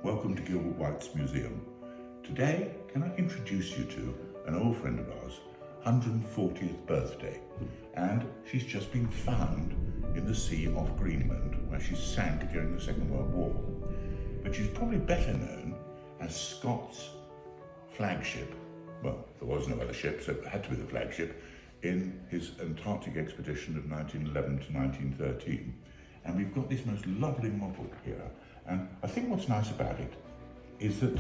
welcome to Gilbert White's museum. Today, can I introduce you to an old friend of ours, 140th birthday, and she's just been found in the Sea off Greenland where she sank during the Second World War. But she's probably better known as Scott's flagship, well, there was no other ship, so it had to be the flagship, in his Antarctic expedition of 1911 to 1913. And we've got this most lovely model here. And I think what's nice about it is that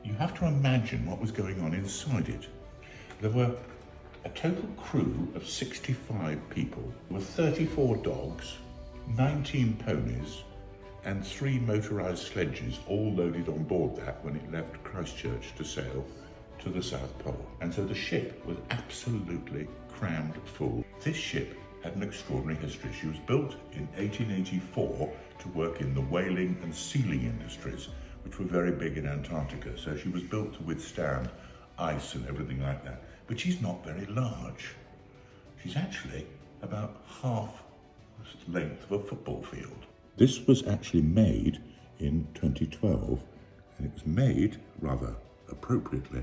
you have to imagine what was going on inside it. There were a total crew of 65 people with 34 dogs, 19 ponies, and 3 motorised sledges, all loaded on board that when it left Christchurch to sail to the South Pole. And so the ship was absolutely crammed full. This ship had an extraordinary history. She was built in 1884 to work in the whaling and sealing industries, which were very big in Antarctica. So she was built to withstand ice and everything like that. But she's not very large. She's actually about half the length of a football field. This was actually made in 2012, and it was made, rather appropriately,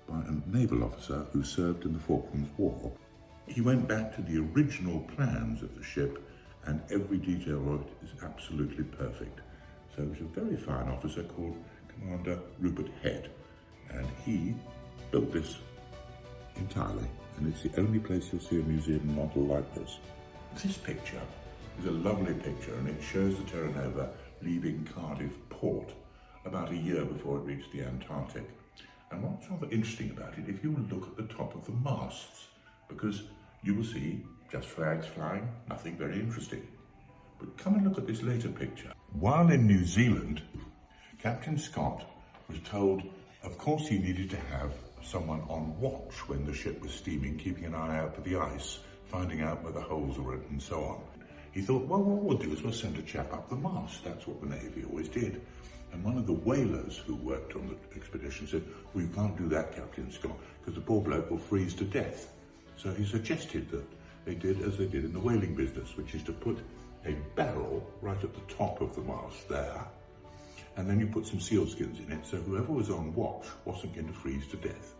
by a naval officer who served in the Falklands War. He went back to the original plans of the ship, and every detail of it is absolutely perfect. So it was a very fine officer called Commander Rupert Head, and he built this entirely, and it's the only place you'll see a museum model like this. This picture is a lovely picture, and it shows the Terra Nova leaving Cardiff port about a year before it reached the Antarctic. And what's rather interesting about it, if you look at the top of the masts, because you will see just flags flying, nothing very interesting. But come and look at this later picture. While in New Zealand, Captain Scott was told, of course, he needed to have someone on watch when the ship was steaming, keeping an eye out for the ice, finding out where the holes were and so on. He thought, well, what we'll do is we'll send a chap up the mast. That's what the Navy always did. And one of the whalers who worked on the expedition said, well, you can't do that, Captain Scott, because the poor bloke will freeze to death. So he suggested that they did as they did in the whaling business, which is to put a barrel right at the top of the mast there, and then you put some sealskins in it, so whoever was on watch wasn't going to freeze to death.